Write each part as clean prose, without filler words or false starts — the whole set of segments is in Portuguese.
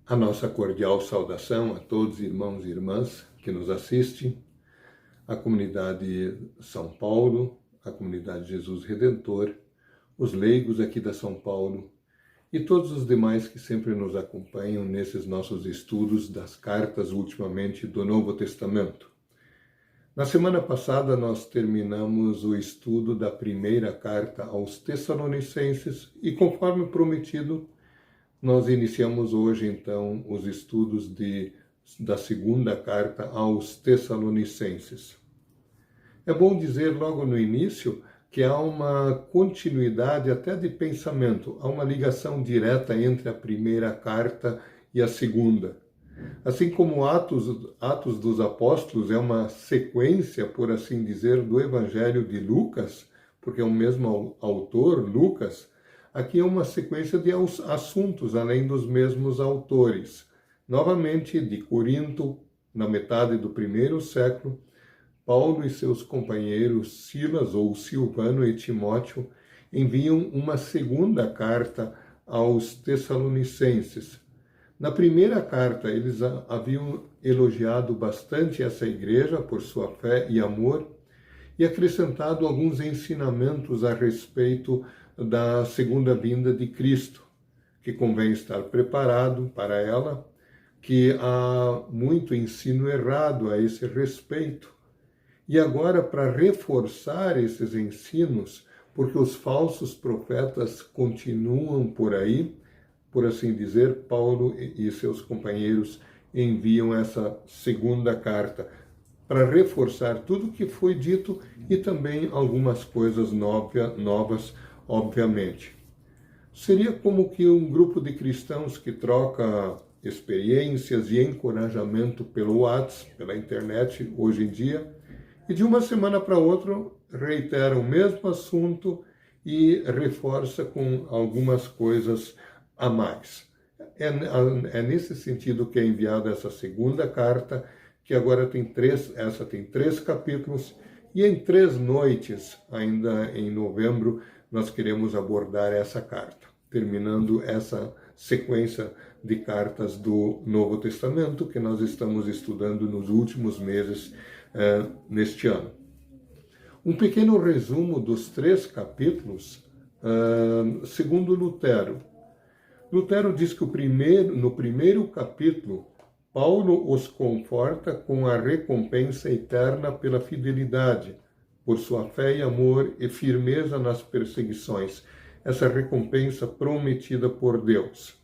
A nossa cordial saudação a todos irmãos e irmãs que nos assistem, a comunidade São Paulo, a comunidade Jesus Redentor, os leigos aqui da São Paulo e todos os demais que sempre nos acompanham nesses nossos estudos das cartas, ultimamente do Novo Testamento. Na semana passada nós terminamos o estudo da primeira carta aos Tessalonicenses e, conforme prometido, nós iniciamos hoje, então, os estudos da segunda carta aos Tessalonicenses. É bom dizer logo no início que há uma continuidade até de pensamento, há uma ligação direta entre a primeira carta e a segunda. Assim como Atos dos Apóstolos é uma sequência, por assim dizer, do Evangelho de Lucas, porque é o mesmo autor, Lucas, aqui é uma sequência de assuntos, além dos mesmos autores. Novamente, de Corinto, na metade do primeiro século, Paulo e seus companheiros Silas, ou Silvano e Timóteo, enviam uma segunda carta aos Tessalonicenses. Na primeira carta, eles haviam elogiado bastante essa igreja por sua fé e amor e acrescentado alguns ensinamentos a respeito da segunda vinda de Cristo, que convém estar preparado para ela, que há muito ensino errado a esse respeito. E agora, para reforçar esses ensinos, porque os falsos profetas continuam por aí, por assim dizer, Paulo e seus companheiros enviam essa segunda carta para reforçar tudo o que foi dito e também algumas coisas novas, obviamente. Seria como que um grupo de cristãos que troca experiências e encorajamento pelo WhatsApp, pela internet, hoje em dia, e de uma semana para outra reitera o mesmo assunto e reforça com algumas coisas a mais. É nesse sentido que é enviada essa segunda carta, que agora tem três capítulos, e em 3 noites, ainda em novembro, nós queremos abordar essa carta, terminando essa sequência de cartas do Novo Testamento que nós estamos estudando nos últimos meses neste ano. Um pequeno resumo dos 3 capítulos, segundo Lutero. Lutero diz que no primeiro capítulo, Paulo os conforta com a recompensa eterna pela fidelidade, por sua fé e amor e firmeza nas perseguições, essa recompensa prometida por Deus.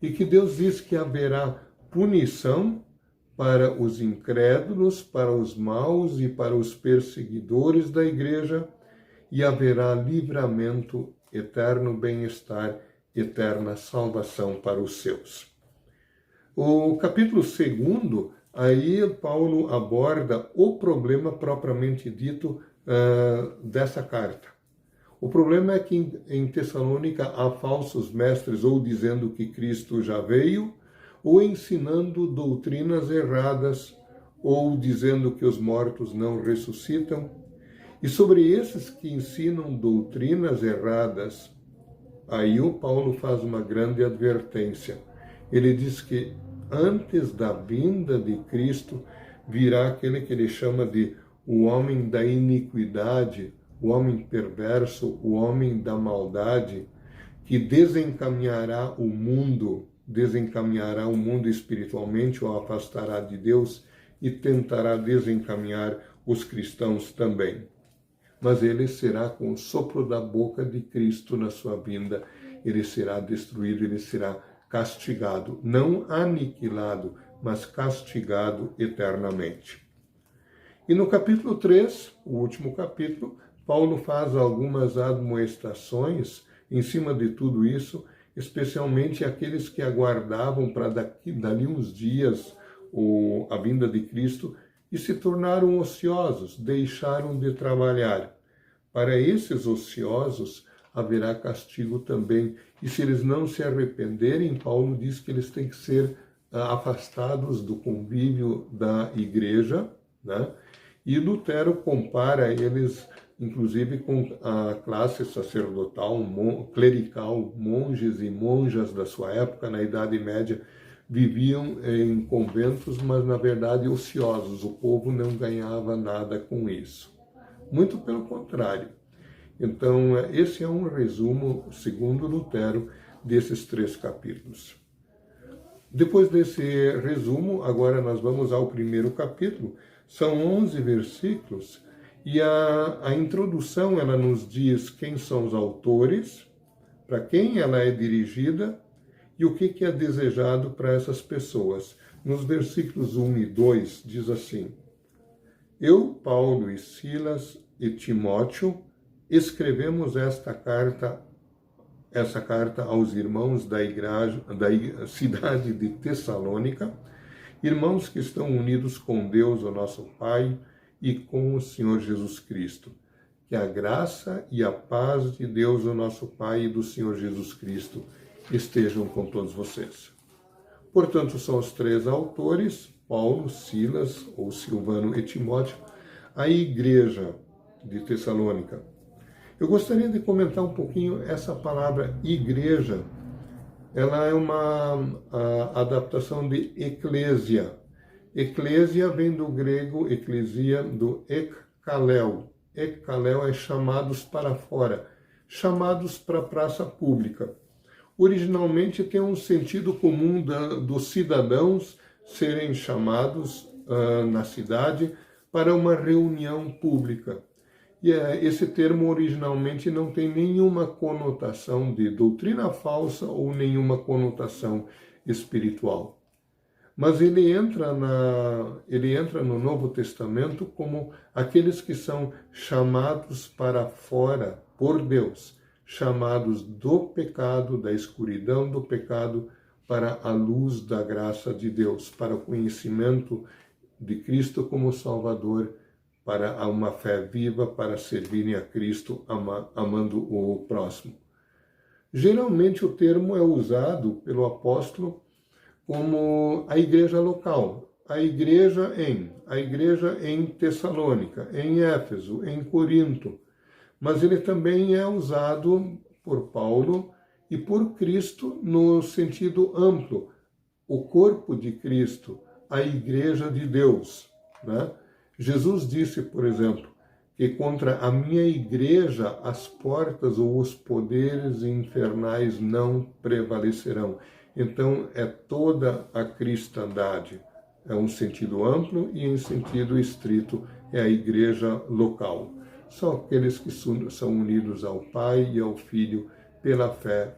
E que Deus diz que haverá punição para os incrédulos, para os maus e para os perseguidores da igreja, e haverá livramento, eterno bem-estar, eterna salvação para os seus. O capítulo 2, aí Paulo aborda o problema propriamente dito dessa carta. O problema é que em Tessalônica há falsos mestres ou dizendo que Cristo já veio, ou ensinando doutrinas erradas, ou dizendo que os mortos não ressuscitam. E sobre esses que ensinam doutrinas erradas, aí o Paulo faz uma grande advertência. Ele diz que antes da vinda de Cristo virá aquele que ele chama de o homem da iniquidade, o homem perverso, o homem da maldade, que desencaminhará o mundo espiritualmente, ou afastará de Deus e tentará desencaminhar os cristãos também. Mas ele será com o sopro da boca de Cristo na sua vinda, ele será destruído, ele será castigado, não aniquilado, mas castigado eternamente. E no capítulo 3, o último capítulo, Paulo faz algumas admoestações em cima de tudo isso, especialmente aqueles que aguardavam para dali uns dias a vinda de Cristo e se tornaram ociosos, deixaram de trabalhar. Para esses ociosos haverá castigo também. E se eles não se arrependerem, Paulo diz que eles têm que ser afastados do convívio da igreja, né? E Lutero compara eles, inclusive, com a classe sacerdotal, clerical, monges e monjas da sua época, na Idade Média, viviam em conventos, mas na verdade ociosos. O povo não ganhava nada com isso. Muito pelo contrário. Então, esse é um resumo, segundo Lutero, desses 3 capítulos. Depois desse resumo, agora nós vamos ao primeiro capítulo. São 11 versículos e a introdução ela nos diz quem são os autores, para quem ela é dirigida e o que é desejado para essas pessoas. Nos versículos 1 e 2 diz assim: Eu, Paulo e Silas e Timóteo, escrevemos essa carta aos irmãos da cidade de Tessalônica, irmãos que estão unidos com Deus, o nosso Pai, e com o Senhor Jesus Cristo. Que a graça e a paz de Deus, o nosso Pai, e do Senhor Jesus Cristo estejam com todos vocês. Portanto, são os 3 autores, Paulo, Silas, ou Silvano e Timóteo, a igreja de Tessalônica. Eu gostaria de comentar um pouquinho essa palavra igreja. Ela é uma adaptação de eclésia. Eclésia vem do grego eclesia, do ekkalel. Ekkalel é chamados para fora, chamados para a praça pública. Originalmente tem um sentido comum dos cidadãos serem chamados na cidade para uma reunião pública. E esse termo originalmente não tem nenhuma conotação de doutrina falsa ou nenhuma conotação espiritual. Mas ele entra no Novo Testamento como aqueles que são chamados para fora por Deus, chamados do pecado, da escuridão do pecado, para a luz da graça de Deus, para o conhecimento de Cristo como Salvador, para uma fé viva, para servirem a Cristo amando o próximo. Geralmente o termo é usado pelo apóstolo como a igreja local, a igreja em Tessalônica, em Éfeso, em Corinto, mas ele também é usado por Paulo e por Cristo no sentido amplo, o corpo de Cristo, a igreja de Deus, né? Jesus disse, por exemplo, que contra a minha igreja as portas ou os poderes infernais não prevalecerão. Então, é toda a cristandade. É um sentido amplo e em sentido estrito é a igreja local. São aqueles que são unidos ao Pai e ao Filho pela fé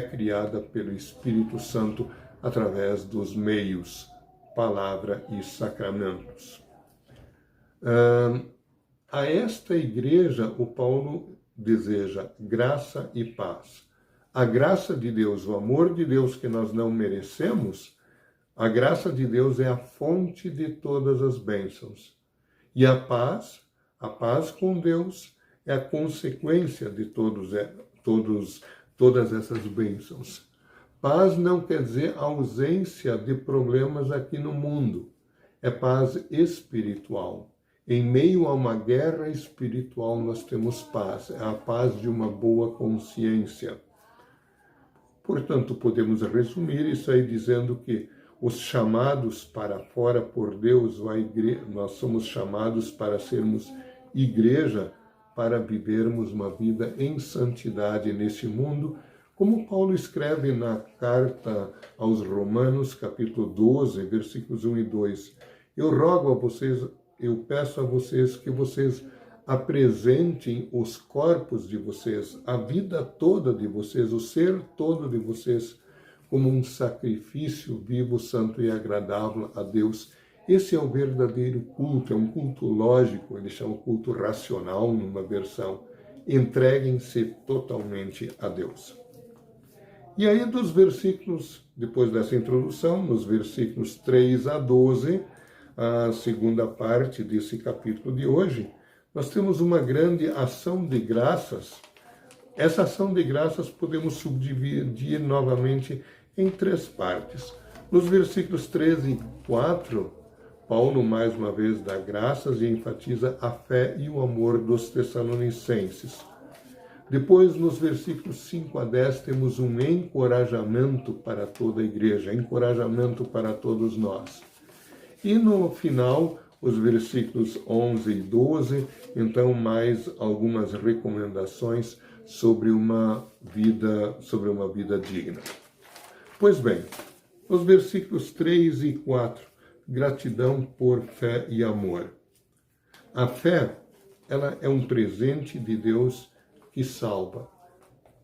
criada pelo Espírito Santo através dos meios, palavra e sacramentos. A esta igreja, o Paulo deseja graça e paz. A graça de Deus, o amor de Deus que nós não merecemos, a graça de Deus é a fonte de todas as bênçãos. E a paz com Deus é a consequência de todas essas bênçãos. Paz não quer dizer ausência de problemas aqui no mundo. É paz espiritual. Em meio a uma guerra espiritual nós temos paz. É a paz de uma boa consciência. Portanto, podemos resumir isso aí dizendo que os chamados para fora por Deus, nós somos chamados para sermos igreja, para vivermos uma vida em santidade nesse mundo, como Paulo escreve na carta aos Romanos, capítulo 12, versículos 1 e 2. Eu peço a vocês que vocês apresentem os corpos de vocês, a vida toda de vocês, o ser todo de vocês, como um sacrifício vivo, santo e agradável a Deus. Esse é o verdadeiro culto, é um culto lógico, ele chama culto racional numa versão. Entreguem-se totalmente a Deus. E aí dos versículos, depois dessa introdução, nos versículos 3 a 12, a segunda parte desse capítulo de hoje, nós temos uma grande ação de graças. Essa ação de graças podemos subdividir novamente em 3 partes. Nos versículos 13 e 4, Paulo mais uma vez dá graças e enfatiza a fé e o amor dos tessalonicenses. Depois, nos versículos 5 a 10, temos um encorajamento para toda a igreja, encorajamento para todos nós. E no final, os versículos 11 e 12, então mais algumas recomendações sobre uma vida digna. Pois bem, os versículos 3 e 4, gratidão por fé e amor. A fé, ela é um presente de Deus que salva.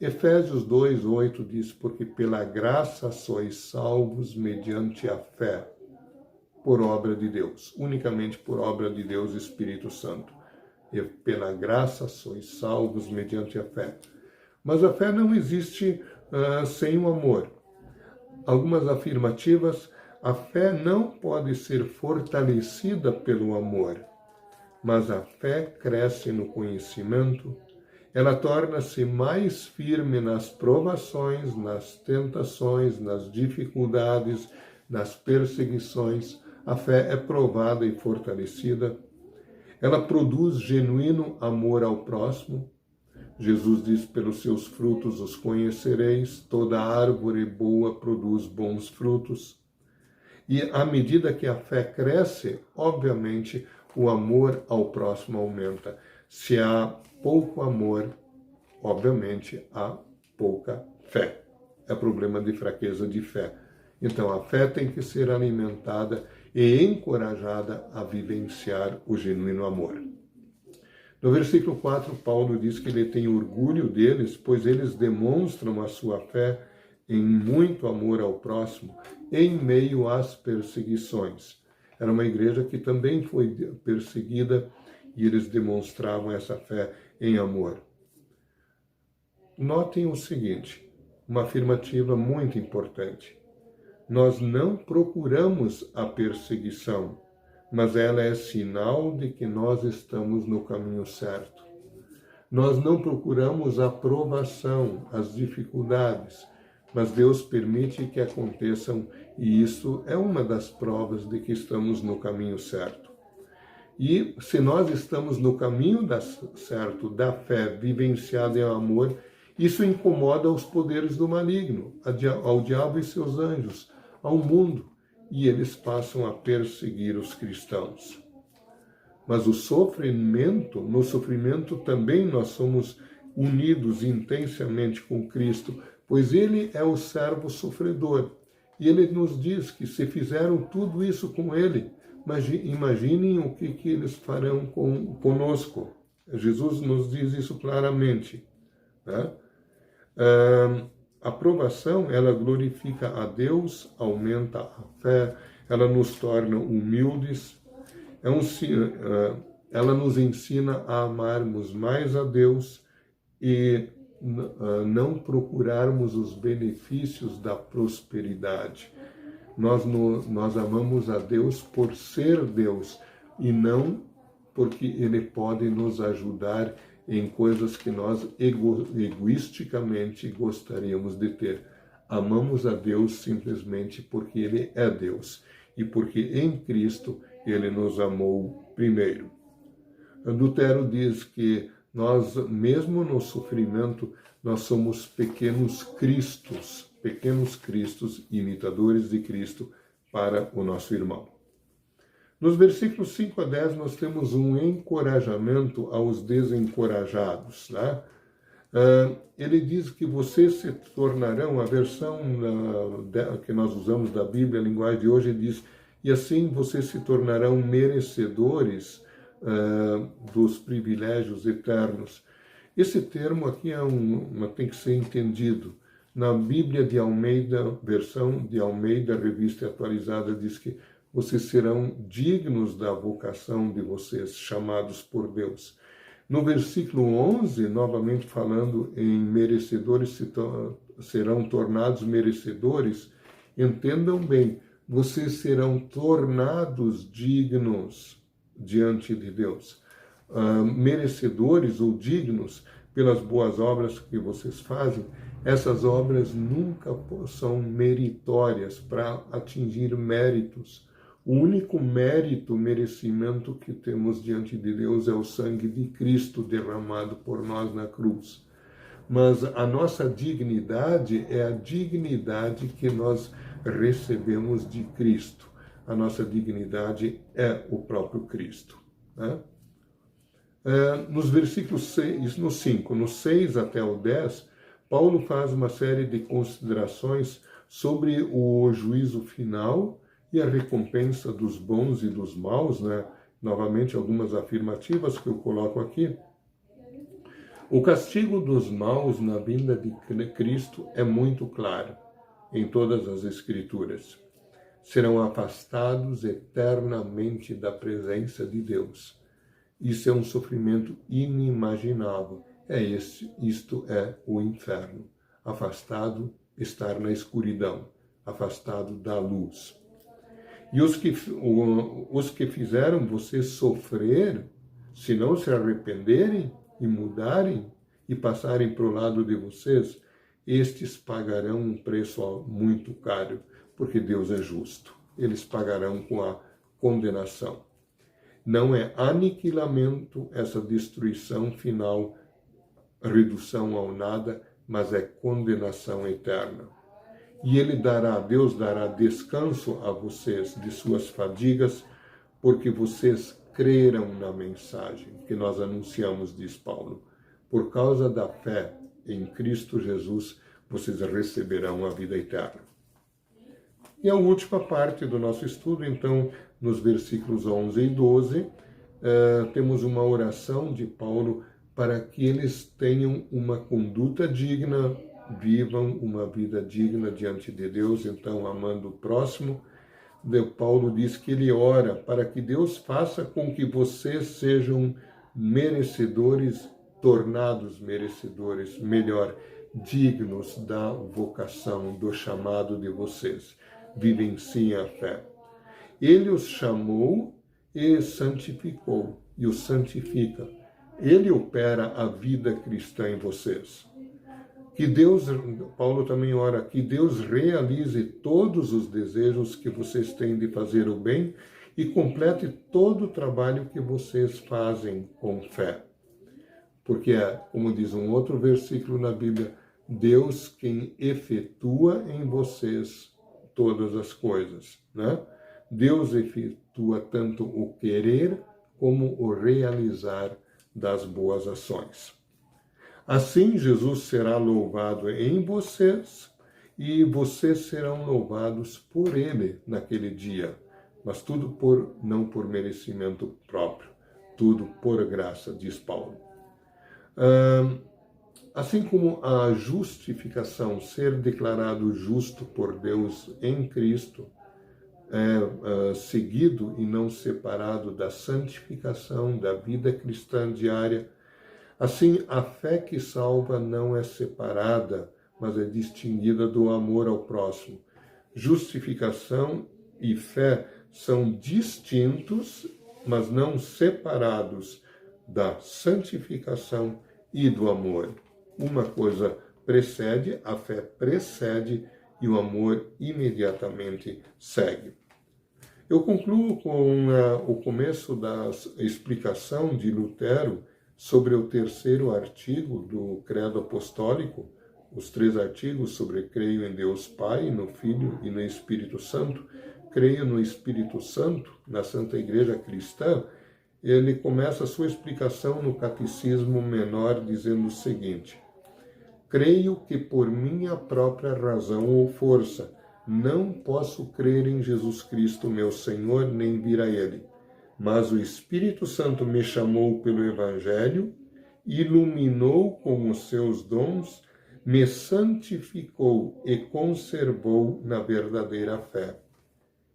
Efésios 2:8 diz, porque pela graça sois salvos mediante a fé, por obra de Deus, unicamente por obra de Deus Espírito Santo. E pela graça sois salvos mediante a fé. Mas a fé não existe sem o amor. Algumas afirmativas, a fé não pode ser fortalecida pelo amor, mas a fé cresce no conhecimento, ela torna-se mais firme nas provações, nas tentações, nas dificuldades, nas perseguições. A fé é provada e fortalecida. Ela produz genuíno amor ao próximo. Jesus diz, pelos seus frutos os conhecereis, toda árvore boa produz bons frutos. E à medida que a fé cresce, obviamente, o amor ao próximo aumenta. Se há pouco amor, obviamente, há pouca fé. É problema de fraqueza de fé. Então, a fé tem que ser alimentada e encorajada a vivenciar o genuíno amor. No versículo 4, Paulo diz que ele tem orgulho deles, pois eles demonstram a sua fé em muito amor ao próximo, em meio às perseguições. Era uma igreja que também foi perseguida e eles demonstravam essa fé em amor. Notem o seguinte, uma afirmativa muito importante. Nós não procuramos a perseguição, mas ela é sinal de que nós estamos no caminho certo. Nós não procuramos a provação, as dificuldades, mas Deus permite que aconteçam e isso é uma das provas de que estamos no caminho certo. E se nós estamos no caminho certo da fé vivenciada em amor, isso incomoda os poderes do maligno, ao diabo e seus anjos, ao mundo, e eles passam a perseguir os cristãos. Mas no sofrimento também nós somos unidos intensamente com Cristo, pois Ele é o servo sofredor. E Ele nos diz que se fizeram tudo isso com Ele, mas imaginem o que eles farão conosco. Jesus nos diz isso claramente. Né? A aprovação, ela glorifica a Deus, aumenta a fé, ela nos torna humildes, ela nos ensina a amarmos mais a Deus e não procurarmos os benefícios da prosperidade. Nós amamos a Deus por ser Deus e não porque Ele pode nos ajudar em coisas que nós egoisticamente gostaríamos de ter. Amamos a Deus simplesmente porque Ele é Deus e porque em Cristo Ele nos amou primeiro. Lutero diz que nós, mesmo no sofrimento, nós somos pequenos cristos imitadores de Cristo para o nosso irmão. Nos versículos 5 a 10, nós temos um encorajamento aos desencorajados. Né? Ele diz que vocês se tornarão, a versão que nós usamos da Bíblia, a linguagem de hoje, diz, e assim vocês se tornarão merecedores dos privilégios eternos. Esse termo aqui tem que ser entendido. Na Bíblia de Almeida, versão de Almeida, revista atualizada, diz que vocês serão dignos da vocação de vocês, chamados por Deus. No versículo 11, novamente falando em merecedores, serão tornados merecedores, entendam bem, vocês serão tornados dignos diante de Deus. Merecedores ou dignos pelas boas obras que vocês fazem, essas obras nunca são meritórias para atingir méritos. O único merecimento que temos diante de Deus é o sangue de Cristo derramado por nós na cruz. mas a nossa dignidade é a dignidade que nós recebemos de Cristo. A nossa dignidade é o próprio Cristo, né? Nos versículos 6, no 5, no 6 até o 10, Paulo faz uma série de considerações sobre o juízo final e a recompensa dos bons e dos maus, né? Novamente, algumas afirmativas que eu coloco aqui. O castigo dos maus na vinda de Cristo é muito claro em todas as Escrituras. Serão afastados eternamente da presença de Deus. Isso é um sofrimento inimaginável. Isto é o inferno. Afastado, estar na escuridão, afastado da luz. E os que fizeram você sofrer, se não se arrependerem e mudarem e passarem para o lado de vocês, estes pagarão um preço muito caro, porque Deus é justo. Eles pagarão com a condenação. Não é aniquilamento essa destruição final, redução ao nada, mas é condenação eterna. E Deus dará descanso a vocês de suas fadigas, porque vocês creram na mensagem que nós anunciamos, diz Paulo. Por causa da fé em Cristo Jesus, vocês receberão a vida eterna. E a última parte do nosso estudo, então, nos versículos 11 e 12, temos uma oração de Paulo para que eles tenham uma conduta digna, vivam uma vida digna diante de Deus, então amando o próximo. Paulo diz que ele ora para que Deus faça com que vocês sejam merecedores, tornados merecedores, melhor, dignos da vocação, do chamado de vocês. Vivenciem a fé. Ele os chamou e santificou, e os santifica. Ele opera a vida cristã em vocês. Que Deus, Paulo também ora, que Deus realize todos os desejos que vocês têm de fazer o bem e complete todo o trabalho que vocês fazem com fé. Porque como diz um outro versículo na Bíblia, Deus quem efetua em vocês todas as coisas, né? Deus efetua tanto o querer como o realizar das boas ações. Assim, Jesus será louvado em vocês e vocês serão louvados por Ele naquele dia. Mas tudo não por merecimento próprio, tudo por graça, diz Paulo. Assim como a justificação, ser declarado justo por Deus em Cristo, é seguido e não separado da santificação, da vida cristã diária, assim a fé que salva não é separada, mas é distinguida do amor ao próximo. Justificação e fé são distintos, mas não separados da santificação e do amor. Uma coisa precede, a fé precede e o amor imediatamente segue. Eu concluo com o começo da explicação de Lutero sobre o terceiro artigo do Credo Apostólico, os 3 artigos sobre creio em Deus Pai, no Filho e no Espírito Santo. Creio no Espírito Santo, na Santa Igreja Cristã. Ele começa a sua explicação no Catecismo Menor dizendo o seguinte: creio que por minha própria razão ou força não posso crer em Jesus Cristo, meu Senhor, nem vir a Ele. Mas o Espírito Santo me chamou pelo Evangelho, iluminou com os seus dons, me santificou e conservou na verdadeira fé.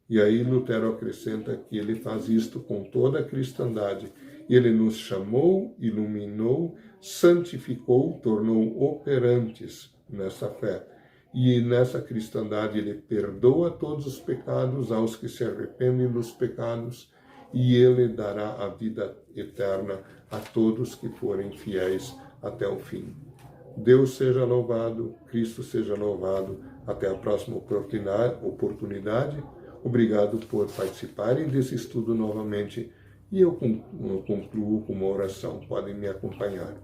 E aí Lutero acrescenta que ele faz isto com toda a cristandade. Ele nos chamou, iluminou, santificou, tornou operantes nessa fé. E nessa cristandade ele perdoa todos os pecados aos que se arrependem dos pecados, e ele dará a vida eterna a todos que forem fiéis até o fim. Deus seja louvado, Cristo seja louvado. Até a próxima oportunidade. Obrigado por participarem desse estudo novamente. E eu concluo com uma oração. Podem me acompanhar.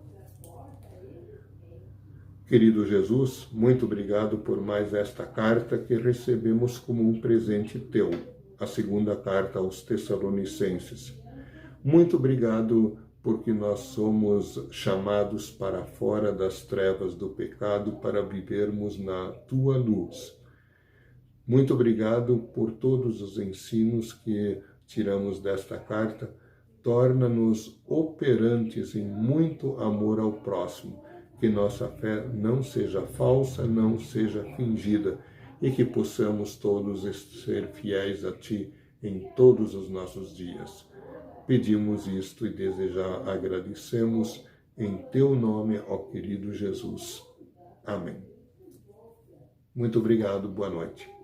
Querido Jesus, muito obrigado por mais esta carta que recebemos como um presente teu, a segunda carta aos Tessalonicenses. Muito obrigado porque nós somos chamados para fora das trevas do pecado para vivermos na tua luz. Muito obrigado por todos os ensinos que tiramos desta carta. Torna-nos operantes em muito amor ao próximo, que nossa fé não seja falsa, não seja fingida, e que possamos todos ser fiéis a Ti em todos os nossos dias. Pedimos isto e desejar agradecemos em Teu nome, ó querido Jesus. Amém. Muito obrigado, boa noite.